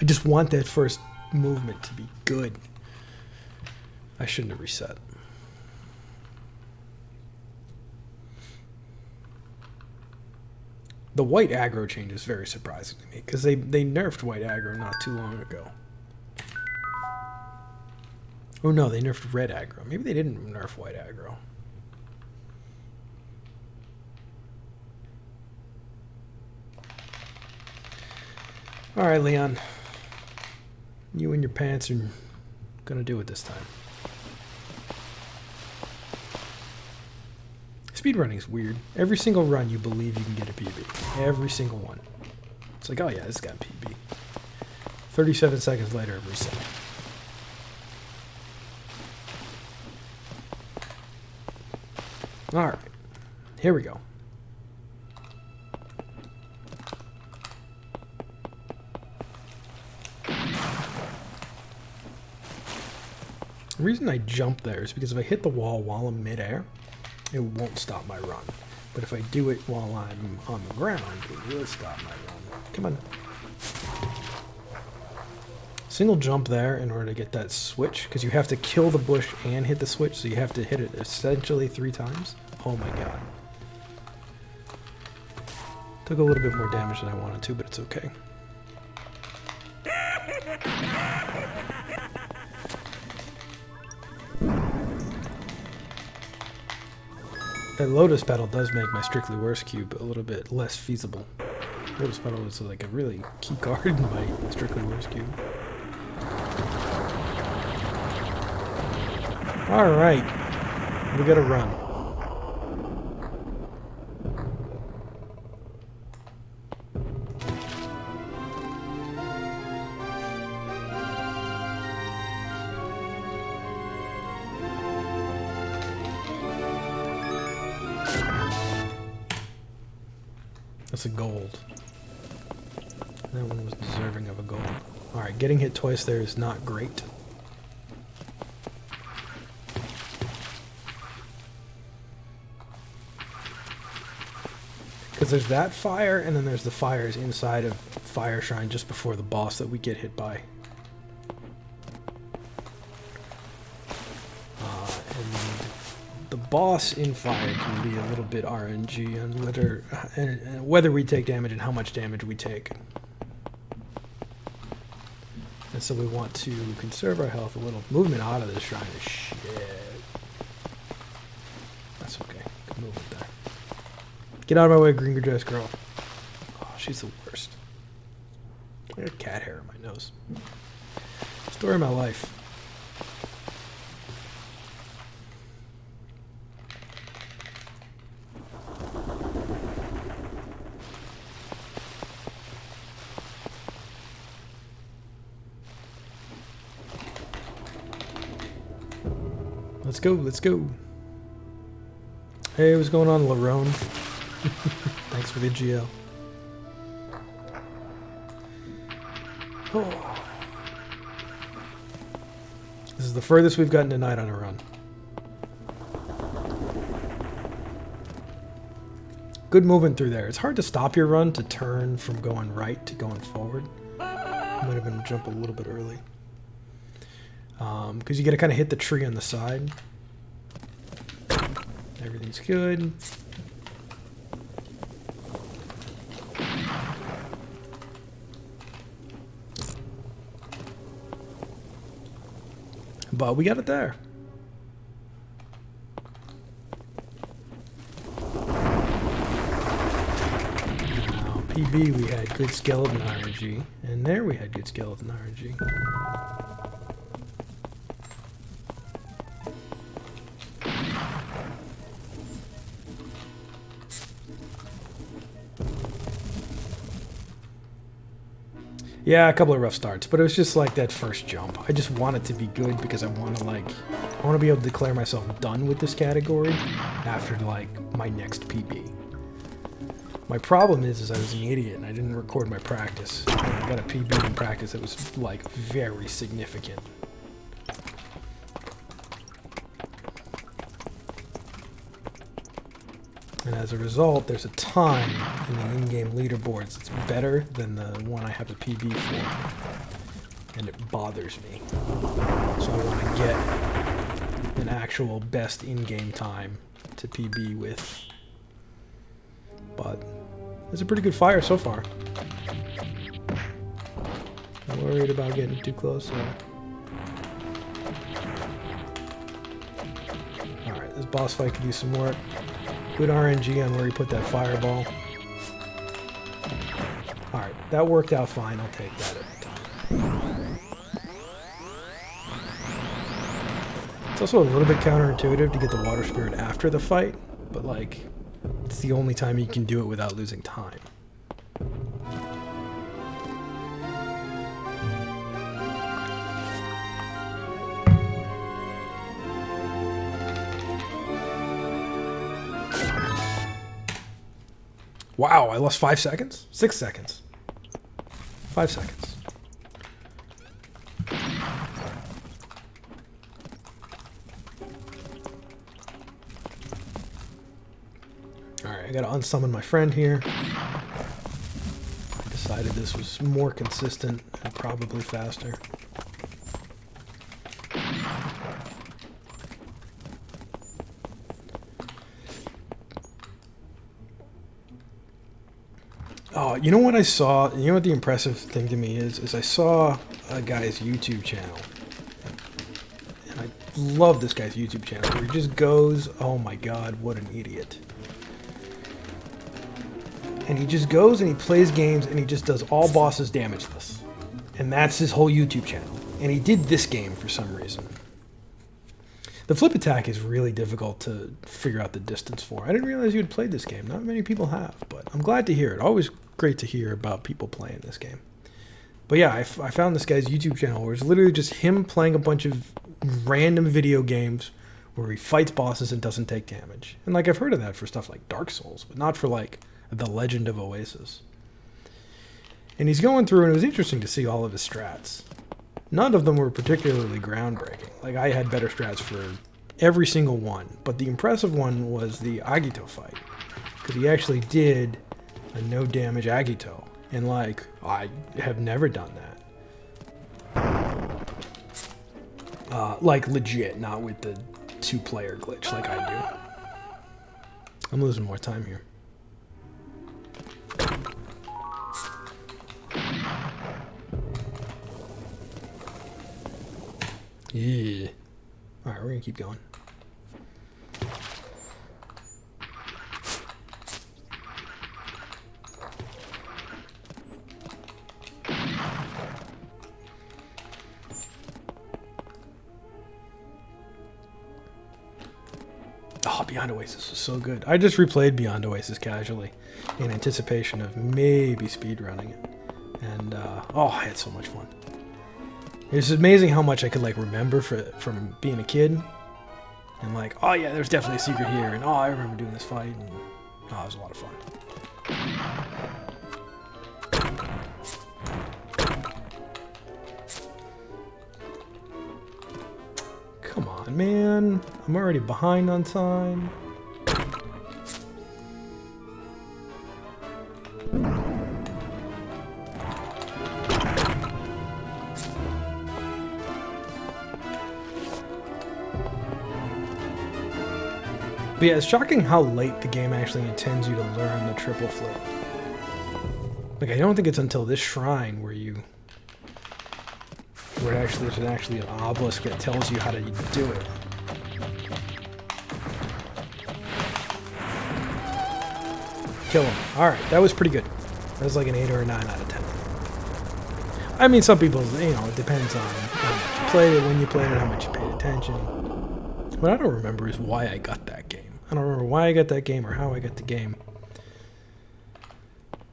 I just want that first movement to be good. I shouldn't have reset. The white aggro change is very surprising to me because they nerfed white aggro not too long ago. Oh no, they nerfed red aggro. Maybe they didn't nerf white aggro. Alright, Leon. You and your pants are gonna do it this time. Speedrunning is weird. Every single run you believe you can get a PB. Every single one. It's like, oh yeah, this got a PB. 37 seconds later, it reset. Alright. Here we go. The reason I jump there is because if I hit the wall while I'm midair, it won't stop my run. But if I do it while I'm on the ground, it will stop my run. Come on. Single jump there in order to get that switch, because you have to kill the bush and hit the switch, so you have to hit it essentially 3 times. Oh my god. Took a little bit more damage than I wanted to, but it's okay. That Lotus Petal does make my Strictly Worse cube a little bit less feasible. Lotus Petal is like a really key card in my Strictly Worse cube. Alright. We gotta run. That's a gold. That one was deserving of a gold. Alright, getting hit twice there is not great. Because there's that fire, and then there's the fires inside of Fire Shrine just before the boss that we get hit by. And the boss in Fire can be a little bit RNG on whether we take damage and how much damage we take. And so we want to conserve our health a little. Movement out of this shrine is shit. That's okay. Good movement there. Get out of my way, green dress girl. Oh, she's the worst. I got cat hair in my nose. Story of my life. Let's go, let's go. Hey, what's going on, Larone? Thanks for the GL. Oh. This is the furthest we've gotten tonight on a run. Good movement through there. It's hard to stop your run to turn from going right to going forward. Might have been jump a little bit early. Because you got to kind of hit the tree on the side. Everything's good. But we got it there. Now, PB we had good skeleton RNG, and there we had good skeleton RNG. Yeah, a couple of rough starts, but it was just like that first jump. I just want it to be good because I want to be able to declare myself done with this category after like my next PB. My problem is I was an idiot and I didn't record my practice. I got a PB in practice that was like very significant. And as a result, there's a time in the in-game leaderboards that's better than the one I have a PB for. and it bothers me. So I want to get an actual best in-game time to PB with. But it's a pretty good fire so far. I'm worried about getting too close. Alright, this boss fight could use some work. Good RNG on where he put that fireball. Alright, that worked out fine. I'll take that every time. It's also a little bit counterintuitive to get the water spirit after the fight, but like, it's the only time you can do it without losing time. Wow, I lost 5 seconds? 6 seconds. 5 seconds. Alright, I gotta unsummon my friend here. I decided this was more consistent and probably faster. Oh, you know what I saw? You know what the impressive thing to me is I saw a guy's YouTube channel. And I love this guy's YouTube channel where he just goes, oh my god, what an idiot. And he just goes and he plays games and he just does all bosses damageless. And that's his whole YouTube channel. And he did this game for some reason. The flip attack is really difficult to figure out the distance for. I didn't realize you had played this game. Not many people have, but I'm glad to hear it. Always great to hear about people playing this game. But yeah, I found this guy's YouTube channel where it's literally just him playing a bunch of random video games where he fights bosses and doesn't take damage. And like I've heard of that for stuff like Dark Souls, but not for like The Legend of Oasis. And he's going through and it was interesting to see all of his strats. None of them were particularly groundbreaking. Like, I had better strats for every single one. But the impressive one was the Agito fight. Because he actually did a no-damage Agito. And, like, I have never done that. Like, legit, not with the two-player glitch like I do. I'm losing more time here. Yeah. Alright, we're gonna keep going. Oh, Beyond Oasis was so good. I just replayed Beyond Oasis casually in anticipation of maybe speedrunning it. And, oh, I had so much fun. It's amazing how much I could, like, remember from being a kid. And, like, oh, yeah, there's definitely a secret here. And, oh, I remember doing this fight. And, oh, it was a lot of fun. Come on, man. I'm already behind on time. But yeah, it's shocking how late the game actually intends you to learn the triple flip. Like, I don't think it's until this shrine where there's actually an obelisk that tells you how to do it. Kill him. Alright, that was pretty good. That was like an 8 or a 9 out of 10. I mean, some people, you know, it depends on how much you played it, when you played it, how much you paid attention. What I don't remember is why I got that game. I don't remember why I got that game or how I got the game.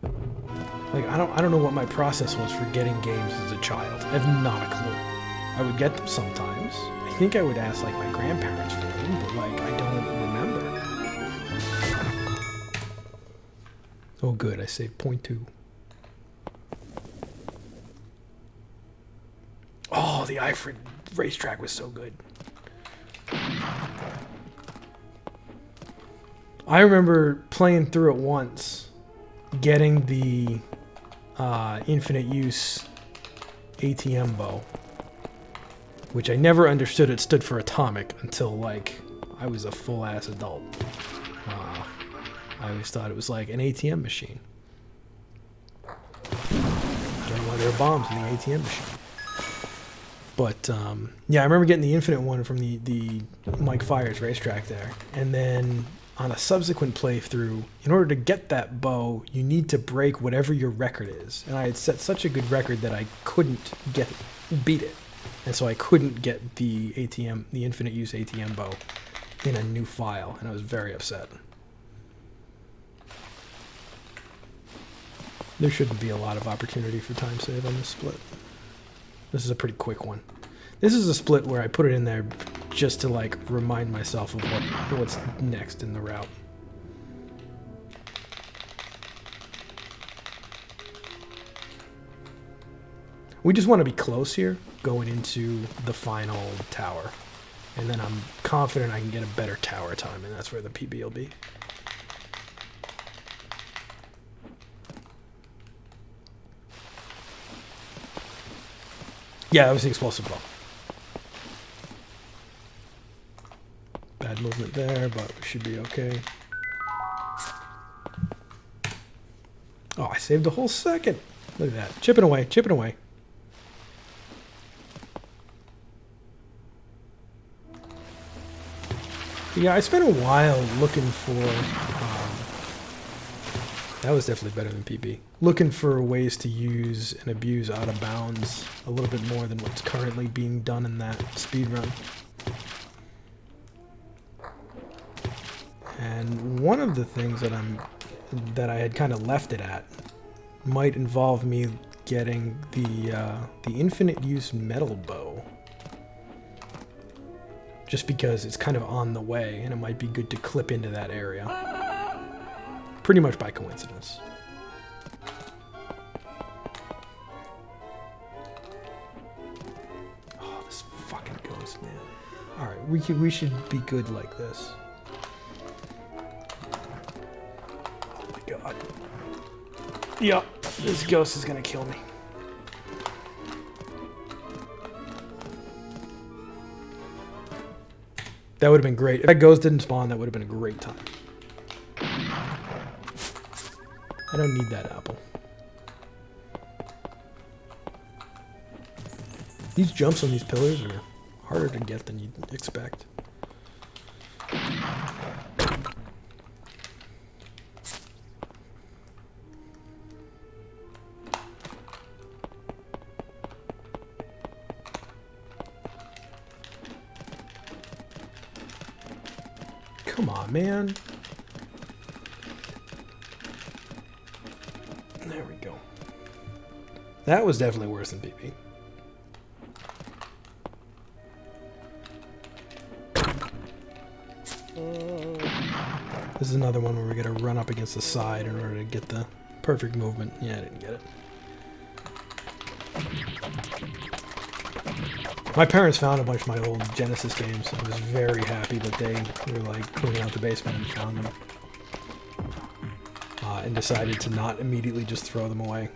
Like, I don't know what my process was for getting games as a child. I have not a clue. I would get them sometimes. I think I would ask, like, my grandparents for them, but, like, I don't remember. Oh, good. I saved .2. Oh, the Ifrit racetrack was so good. I remember playing through it once, getting the infinite use ATM bow, which I never understood it stood for atomic until, like, I was a full-ass adult. I always thought it was like an ATM machine. Don't know why there are bombs in the ATM machine. But, yeah, I remember getting the Infinite one from the Mike Fires racetrack there. And then on a subsequent playthrough, in order to get that bow, you need to break whatever your record is. And I had set such a good record that I couldn't beat it. And so I couldn't get the Infinite Use ATM bow in a new file. And I was very upset. There shouldn't be a lot of opportunity for time save on this split. This is a pretty quick one. This is a split where I put it in there just to, like, remind myself of what's next in the route. We just want to be close here going into the final tower. And then I'm confident I can get a better tower time, and that's where the PB will be. Yeah, it was the explosive ball. Bad movement there, but we should be okay. Oh, I saved a whole second. Look at that. Chipping away, chipping away. Yeah, I spent a while looking for... that was definitely better than PB. Looking for ways to use and abuse out of bounds a little bit more than what's currently being done in that speedrun. And one of the things that I had kind of left it at might involve me getting the Infinite Use metal bow. Just because it's kind of on the way, and it might be good to clip into that area. Pretty much by coincidence. Oh, this fucking ghost, man. Alright, we should be good like this. Oh my god. Yep, this ghost is gonna kill me. That would have been great. If that ghost didn't spawn, that would have been a great time. I don't need that apple. These jumps on these pillars are harder to get than you'd expect. Come on, man. There we go. That was definitely worse than PP. This is another one where we gotta run up against the side in order to get the perfect movement. Yeah, I didn't get it. My parents found a bunch of my old Genesis games. I was very happy that they were like cleaning out the basement and found them. And decided to not immediately just throw them away.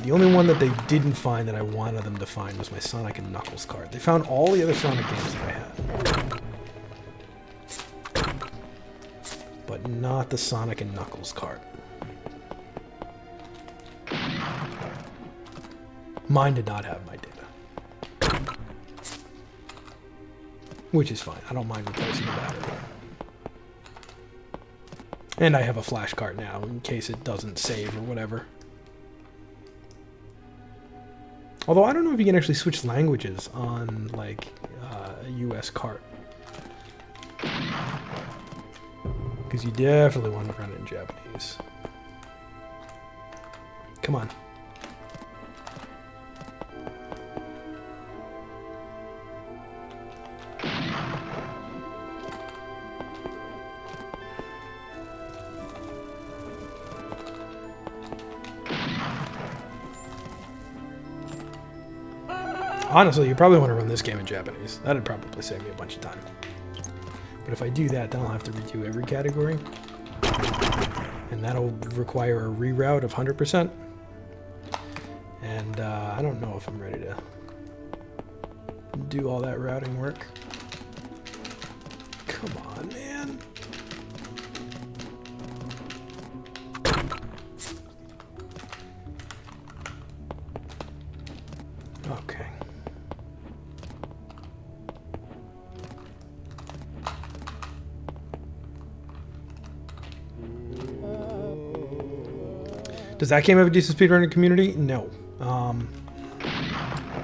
The only one that they didn't find that I wanted them to find was my Sonic and Knuckles card. They found all the other Sonic games that I had. But not the Sonic and Knuckles card. Mine did not have my data. Which is fine. I don't mind replacing the battery. And I have a flash card now in case it doesn't save or whatever. Although I don't know if you can actually switch languages on like a US cart. Because you definitely want to run it in Japanese. Come on. Honestly, you probably want to run this game in Japanese. That'd probably save me a bunch of time. But if I do that, then I'll have to redo every category. And that'll require a reroute of 100%. And I don't know if I'm ready to do all that routing work. Come on, man. Okay. Does that game have a decent speedrunning community? No.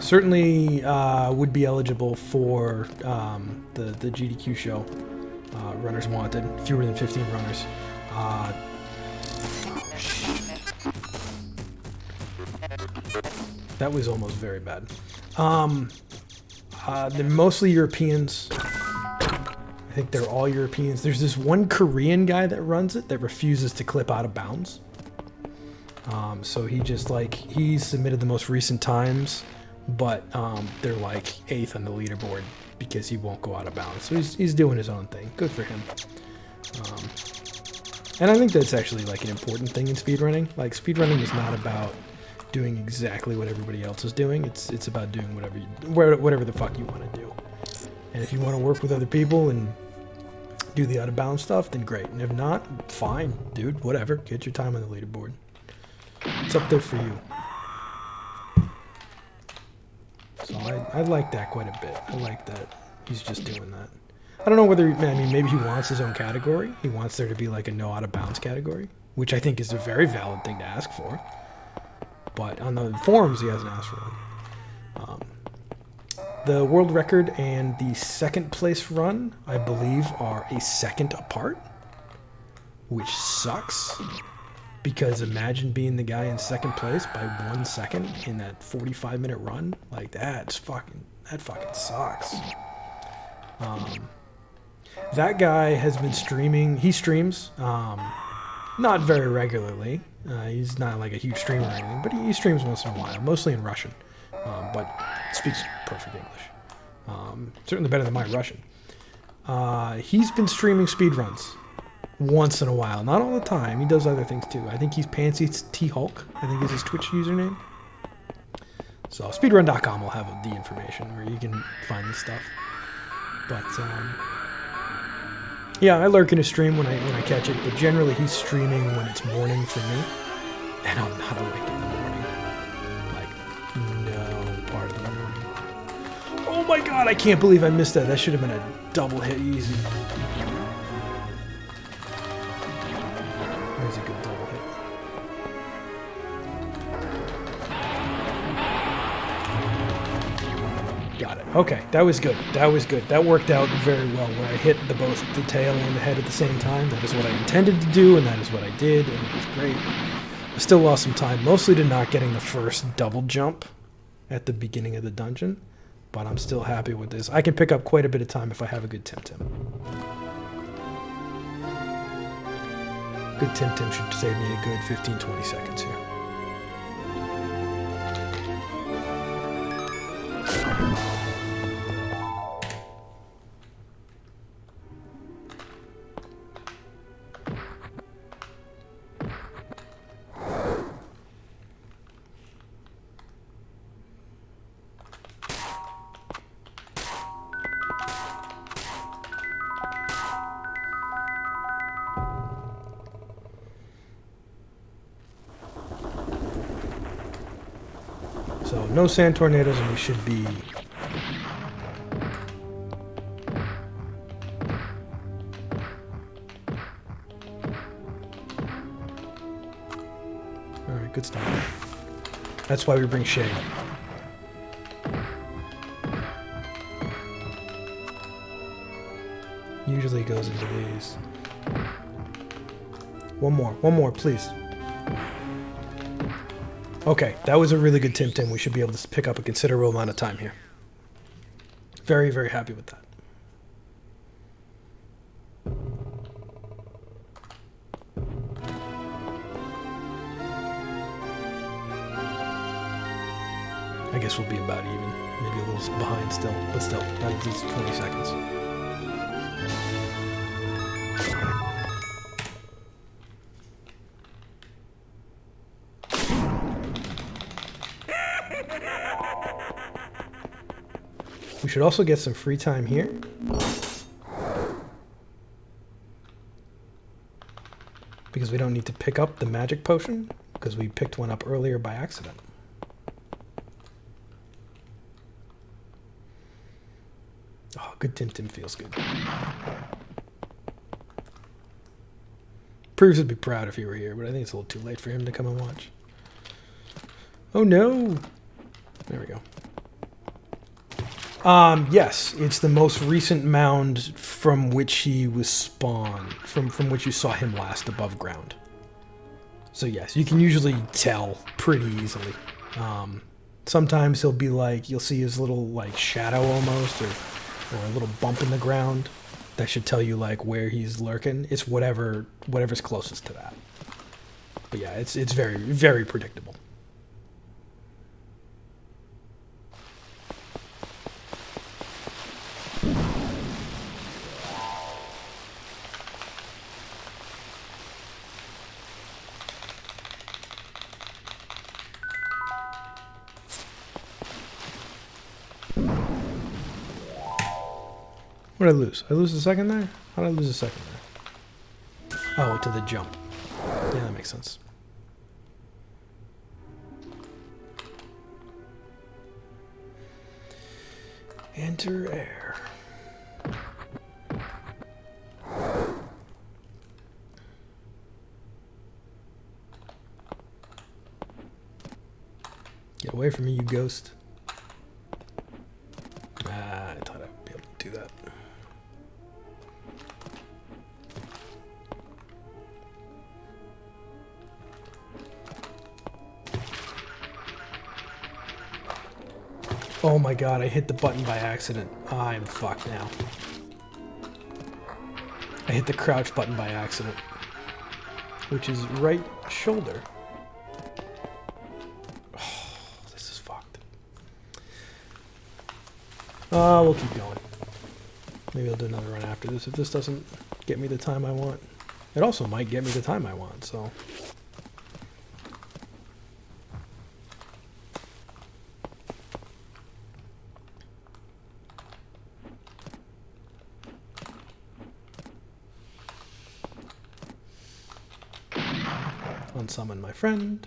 Certainly would be eligible for the GDQ show, Runners Wanted, fewer than 15 runners. That was almost very bad. They're mostly Europeans. I think they're all Europeans. There's this one Korean guy that runs it that refuses to clip out of bounds. So he just he submitted the most recent times, but they're like 8th on the leaderboard because he won't go out of bounds. So he's doing his own thing. Good for him. And I think that's actually like an important thing in speedrunning. Like speedrunning is not about doing exactly what everybody else is doing. It's about doing whatever the fuck you want to do. And if you want to work with other people and do the out of bounds stuff, then great. And if not, fine, dude, whatever. Get your time on the leaderboard. It's up there for you. So I like that quite a bit. I like that he's just doing that. I don't know whether, I mean, maybe he wants his own category. He wants there to be like a no out of bounds category, which I think is a very valid thing to ask for. But on the forums, he hasn't asked for one. The world record and the second place run, I believe, are a second apart, which sucks. Because imagine being the guy in second place by 1 second in that 45-minute run. Like that fucking sucks. That guy has been streaming. He streams, not very regularly. He's not like a huge streamer or anything, but he streams once in a while, mostly in Russian, but speaks perfect English. Certainly better than my Russian. He's been streaming speedruns. Once in a while, not all the time. He does other things too. I think he's Pansy T Hulk. I think is his Twitch username. So speedrun.com will have the information where you can find this stuff. But yeah, I lurk in his stream when I catch it. But generally, he's streaming when it's morning for me, and I'm not awake in the morning. Like no part of the morning. Oh my god! I can't believe I missed that. That should have been a double hit easy. There's a good double hit. Got it. Okay, that was good. That was good. That worked out very well where I hit both the tail and the head at the same time. That is what I intended to do, and that is what I did, and it was great. I still lost some time, mostly to not getting the first double jump at the beginning of the dungeon, but I'm still happy with this. I can pick up quite a bit of time if I have a good Tim. Good Tim should save me a good 15-20 seconds here. So no sand tornadoes, and we should be all right. Good stuff. That's why we bring shade. Usually goes into these. One more, please. Okay, that was a really good Tim. We should be able to pick up a considerable amount of time here. Very, very happy with that. I guess we'll be about even. Maybe a little behind still, but still, that is 20 seconds. We should also get some free time here. Because we don't need to pick up the magic potion, because we picked one up earlier by accident. Oh, good Tim Tim feels good. Proves would be proud if he were here, but I think it's a little too late for him to come and watch. Oh no! There we go. Yes, it's the most recent mound from which he was spawned, from which you saw him last above ground. So yes, you can usually tell pretty easily. Sometimes he'll be like, you'll see his little like shadow almost, or a little bump in the ground that should tell you like where he's lurking. It's whatever's closest to that. But yeah, it's very, very predictable. What did I lose? I lose a second there? How did I lose a second there? Oh, to the jump. Yeah, that makes sense. Enter air. Get away from me, you ghost. I thought I'd be able to do that. Oh my god, I hit the button by accident. I'm fucked now. I hit the crouch button by accident. Which is right shoulder. Oh, this is fucked. We'll keep going. Maybe I'll do another run after this if this doesn't get me the time I want. It also might get me the time I want, so... Unsummon my friend.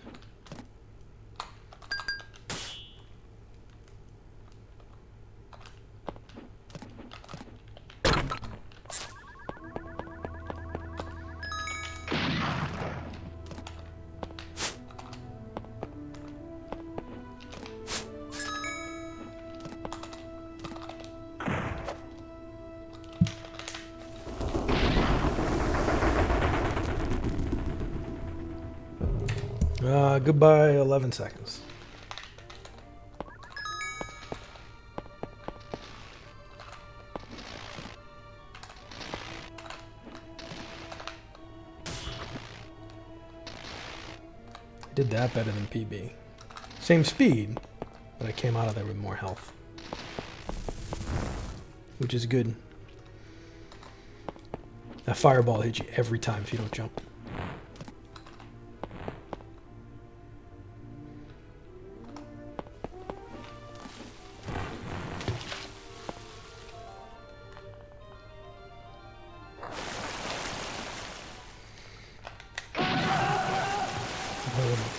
Goodbye, 11 seconds. I did that better than PB. Same speed, but I came out of there with more health. Which is good. That fireball hits you every time if you don't jump.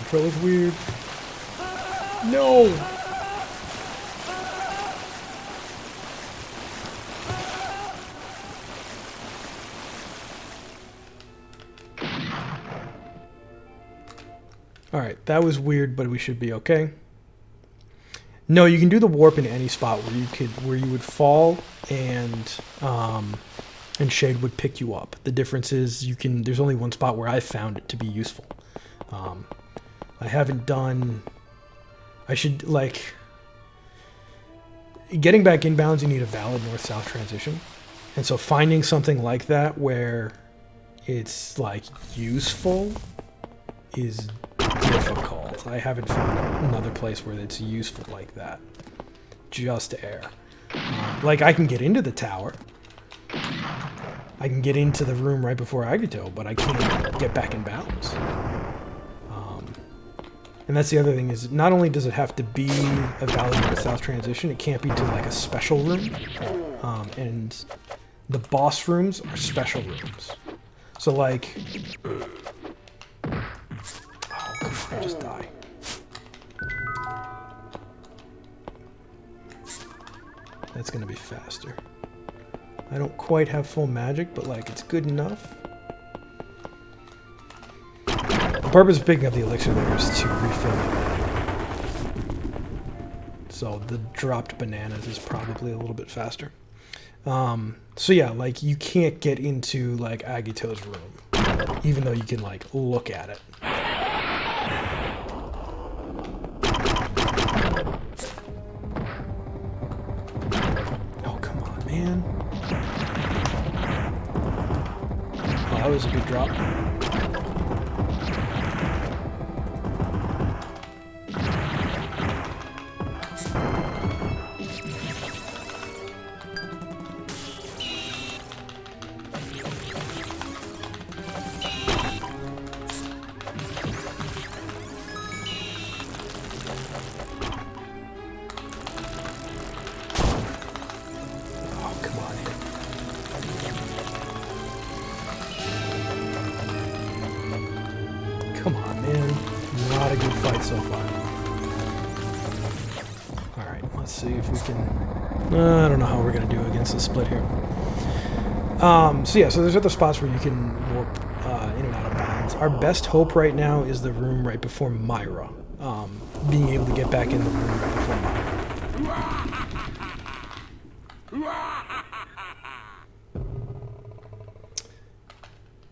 Control is weird. No! Alright, that was weird, but we should be okay. No, you can do the warp in any spot where you would fall and Shade would pick you up. The difference is there's only one spot where I found it to be useful. I haven't done... I should, like... Getting back inbounds, you need a valid north-south transition. And so finding something like that where it's, like, useful is difficult. I haven't found another place where it's useful like that. Just air. Like, I can get into the tower. I can get into the room right before Agito, but I can't get back in bounds. And that's the other thing is not only does it have to be a valid north-south transition, it can't be to like a special room. And the boss rooms are special rooms. So like, oh come on, just die. That's gonna be faster. I don't quite have full magic, but like it's good enough. The purpose of picking up the elixir there is to refill my magic. So the dropped bananas is probably a little bit faster. So yeah, like you can't get into like Agito's room, even though you can like look at it. Oh, come on, man. Oh, that was a good drop. Come on, man. Not a good fight so far. Alright, let's see if we can... I don't know how we're going to do against the split here. So yeah, so there's other spots where you can warp in and out of bounds. Our best hope right now is the room right before Myra. Being able to get back in the room right before Myra.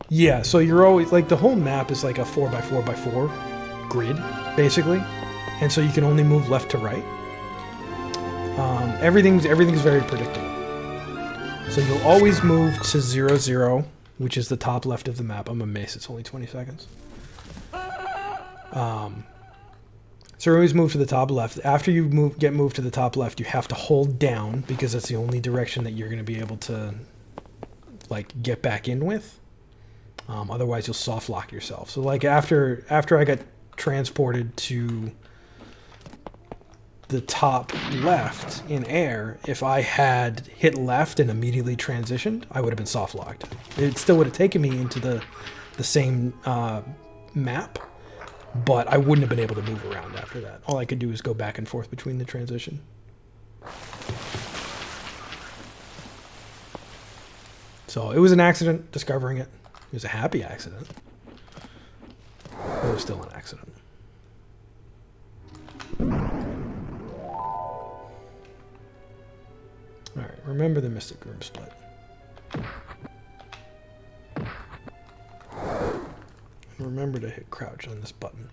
Yeah, so you're always, like, the whole map is like a 4x4x4 grid, basically. And so you can only move left to right. Everything's very predictable. So you'll always move to 0, 0, which is the top left of the map. I'm amazed it's only 20 seconds. So you always move to the top left. After you get moved to the top left, you have to hold down, because that's the only direction that you're going to be able to, like, get back in with. Otherwise, you'll soft lock yourself. So, like, after I got transported to the top left in air, if I had hit left and immediately transitioned, I would have been soft locked. It still would have taken me into the same map, but I wouldn't have been able to move around after that. All I could do is go back and forth between the transition. So it was an accident discovering it. It was a happy accident. But it was still an accident. Alright, remember the Mystic Room split. Remember to hit crouch on this button.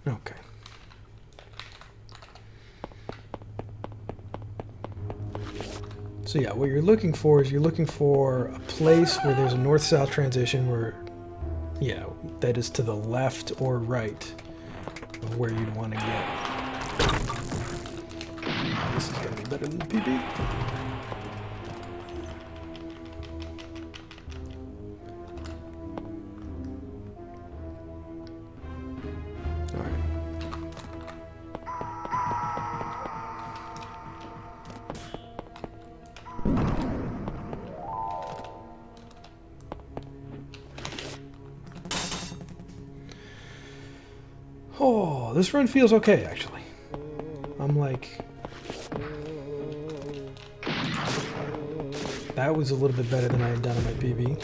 Okay. So yeah, what you're looking for is you're looking for a place where there's a north-south transition where, yeah, that is to the left or right of where you'd want to get. This is going to be better than the PB. Oh, this run feels okay, actually. I'm like... That was a little bit better than I had done on my PB.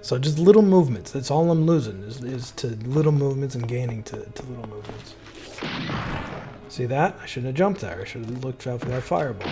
So just little movements. That's all I'm losing, is to little movements and gaining to little movements. See that? I shouldn't have jumped there. I should have looked out for that fireball.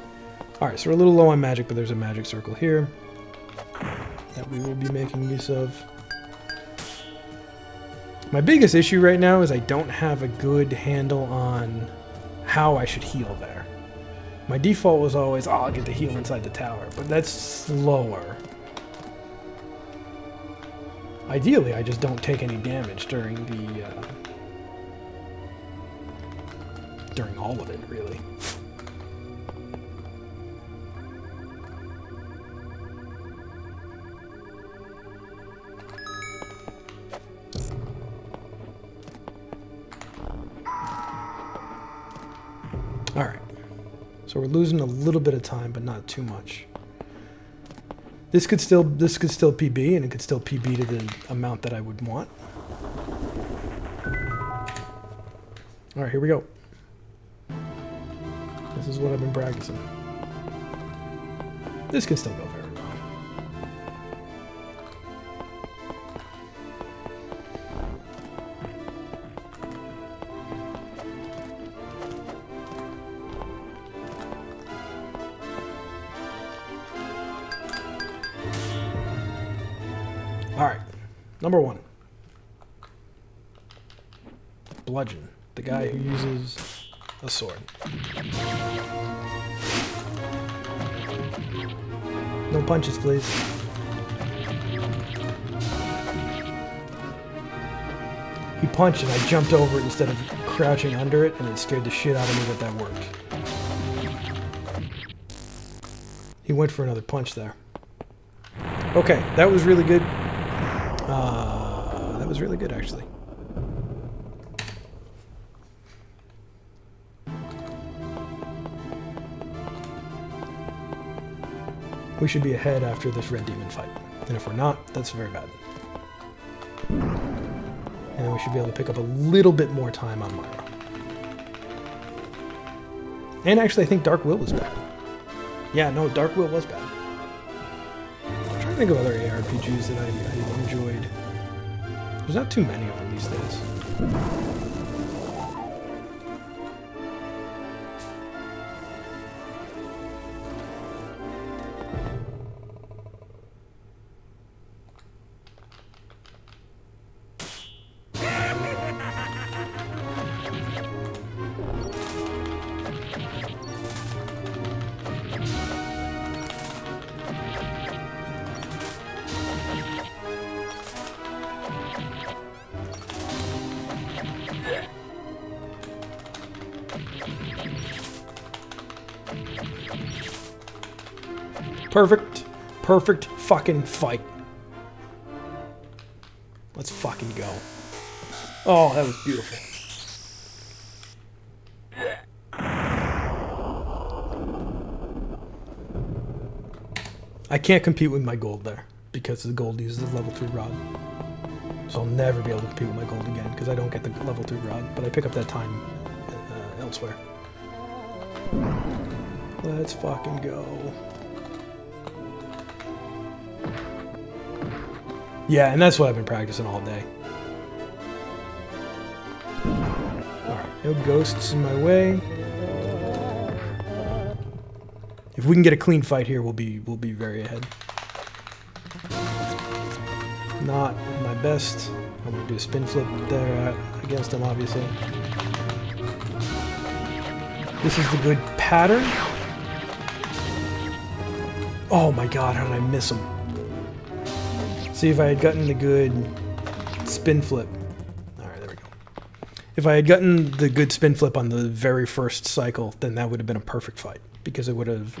Alright, so we're a little low on magic, but there's a magic circle here that we will be making use of. My biggest issue right now is I don't have a good handle on how I should heal there. My default was always, oh, I'll get to heal inside the tower, but that's slower. Ideally, I just don't take any damage during the... during all of it, really. Alright. So we're losing a little bit of time, but not too much. This could still PB, and it could still PB to the amount that I would want. Alright, here we go. This is what I've been practicing. This can still go very well. Alright, number 1. Bludgeon, the guy who uses a sword. No punches, please. He punched and I jumped over it instead of crouching under it, and it scared the shit out of me that worked. He went for another punch there. Okay, that was really good. That was really good, actually. We should be ahead after this red demon fight. And if we're not, that's very bad. And then we should be able to pick up a little bit more time on Myra. And actually, I think Dark Will was bad. Yeah, no, Dark Will was bad. I'm trying to think of other ARPGs that I enjoyed. There's not too many of them these days. Perfect fucking fight. Let's fucking go. Oh, that was beautiful. I can't compete with my gold there because the gold uses the level 3 rod. So I'll never be able to compete with my gold again because I don't get the level 3 rod, but I pick up that time elsewhere. Let's fucking go. Yeah, and that's what I've been practicing all day. Alright, no ghosts in my way. If we can get a clean fight here, we'll be very ahead. Not my best. I'm gonna do a spin flip there against him, obviously. This is the good pattern. Oh my god, how did I miss him? See, if I had gotten the good spin flip. Alright, there we go. If I had gotten the good spin flip on the very first cycle, then that would have been a perfect fight. Because it would have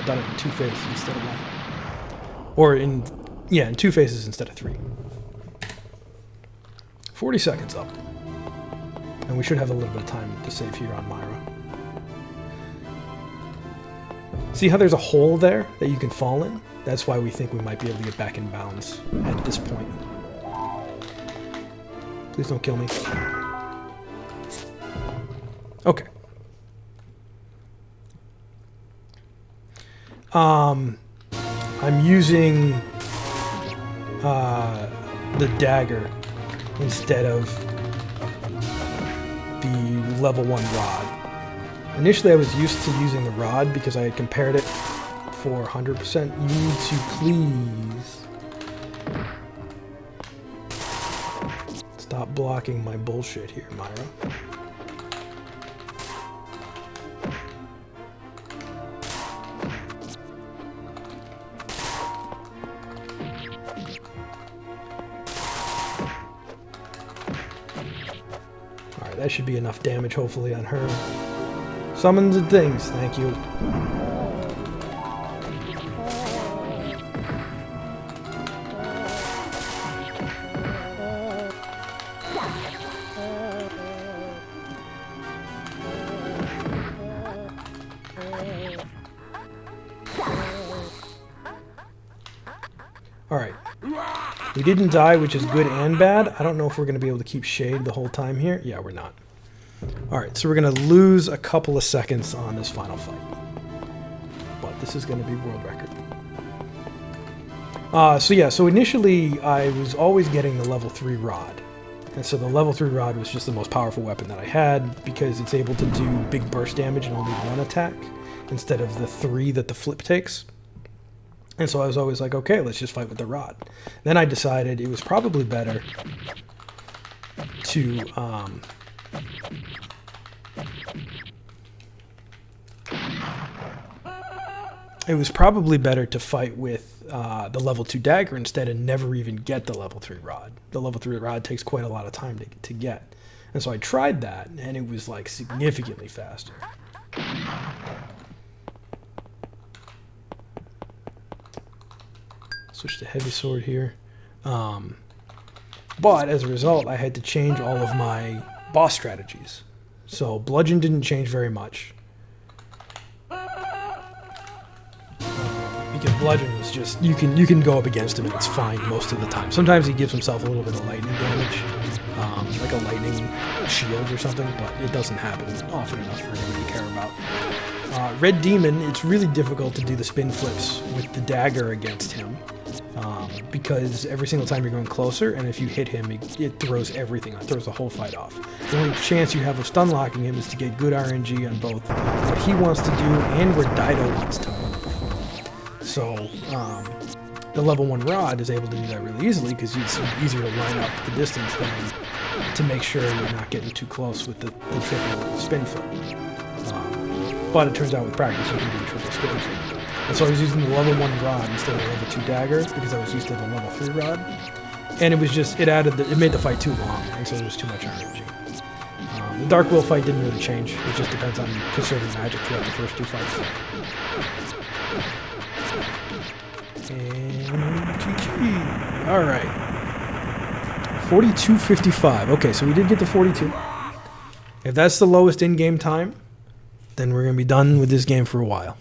done it in 2 phases instead of 1. Or in 2 phases instead of 3. 40 seconds up. And we should have a little bit of time to save here on Myra. See how there's a hole there that you can fall in? That's why we think we might be able to get back in bounds at this point. Please don't kill me. Okay. I'm using the dagger instead of the level 1 rod. Initially, I was used to using the rod because I had compared it for 100%. You need to please stop blocking my bullshit here, Myra. Alright, that should be enough damage, hopefully, on her. Summons and things, thank you. Alright. We didn't die, which is good and bad. I don't know if we're going to be able to keep shade the whole time here. Yeah, we're not. Alright, so we're going to lose a couple of seconds on this final fight. But this is going to be world record. So initially I was always getting the level 3 rod. And so the level 3 rod was just the most powerful weapon that I had because it's able to do big burst damage in only one attack instead of the 3 that the flip takes. And so I was always like, okay, let's just fight with the rod. Then I decided it was probably better to fight with the level 2 dagger instead and never even get the level 3 rod. The level 3 rod takes quite a lot of time to get. And so I tried that, and it was like significantly faster. Switch to heavy sword here. But as a result, I had to change all of my boss strategies. So bludgeon didn't change very much. Because bludgeon was just, you can go up against him and it's fine most of the time. Sometimes he gives himself a little bit of lightning damage, like a lightning shield or something, but it doesn't happen often enough for anyone to care about. Red Demon, it's really difficult to do the spin flips with the dagger against him. Because every single time you're going closer, and if you hit him, it throws everything. It throws the whole fight off. The only chance you have of stun locking him is to get good RNG on both what he wants to do and where Dido wants to move. So the level 1 rod is able to do that really easily because it's easier to line up the distance than to make sure you're not getting too close with the triple spin flip. But it turns out with practice you can do a triple spin flip. And so I was using the level 1 rod instead of the level 2 dagger because I was used to the level 3 rod. And it was just, it made the fight too long, and so there was too much energy. The Dark Will fight didn't really change. It just depends on conserving magic throughout the first 2 fights. And GG. Alright. 42:55. Okay, so we did get to 42. If that's the lowest in-game time, then we're going to be done with this game for a while.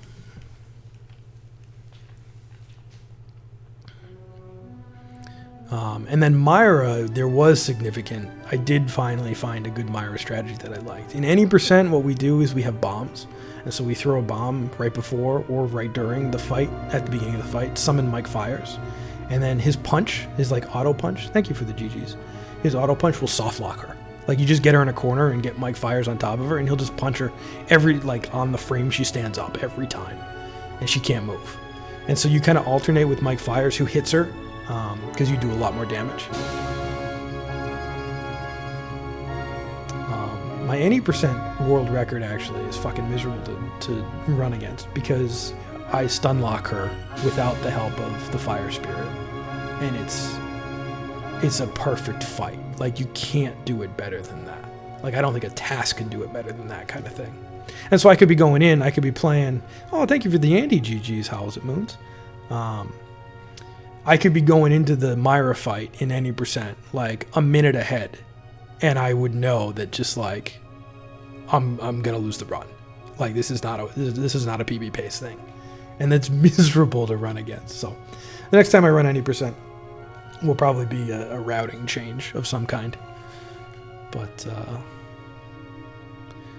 And then Myra, there was significant. I did finally find a good Myra strategy that I liked. In any percent, what we do is we have bombs. And so we throw a bomb right before or right during the fight, at the beginning of the fight, summon Mike Fires. And then his punch, his like auto punch, thank you for the GGs. His auto punch will soft lock her. Like you just get her in a corner and get Mike Fires on top of her and he'll just punch her on the frame she stands up every time. And she can't move. And so you kind of alternate with Mike Fires who hits her. Because you do a lot more damage. My any percent world record actually is fucking miserable to run against because I stun lock her without the help of the Fire Spirit, and it's a perfect fight. Like you can't do it better than that. Like I don't think a task can do it better than that kind of thing. And so I could be going in, I could be playing. Oh, thank you for the Andy GGs. Howls it moons. I could be going into the Myra fight in any percent like a minute ahead, and I would know that just like I'm gonna lose the run. Like this is not a PB pace thing, and that's miserable to run against. So the next time I run any percent will probably be a routing change of some kind. But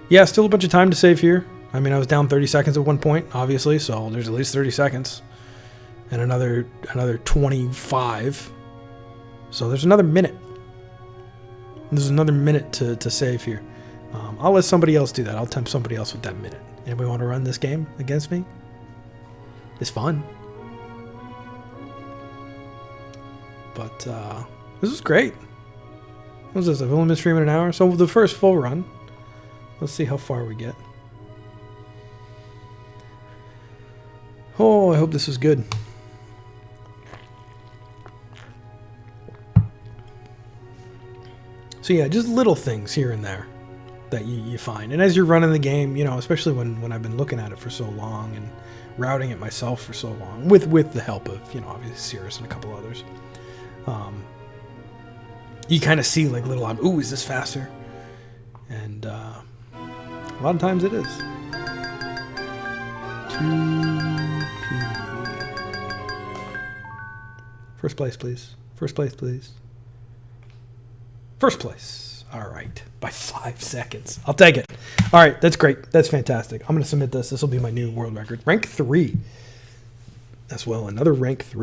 yeah, still a bunch of time to save here. I mean, I was down 30 seconds at one point, obviously, so there's at least 30 seconds. And another 25. So there's another minute. There's another minute to save here. I'll let somebody else do that. I'll tempt somebody else with that minute. Anybody want to run this game against me? It's fun. But this was great. What was this? I've only been streaming an hour. So the first full run. Let's see how far we get. Oh, I hope this is good. So yeah, just little things here and there that you find. And as you're running the game, you know, especially when I've been looking at it for so long and routing it myself for so long, with the help of, you know, obviously Cirrus and a couple others, you kind of see like little, ooh, is this faster? And a lot of times it is. 2P. First place, please. First place, please. First place. All right. By 5 seconds. I'll take it. All right. That's great. That's fantastic. I'm going to submit this. This will be my new world record. Rank 3. As well. Another rank 3.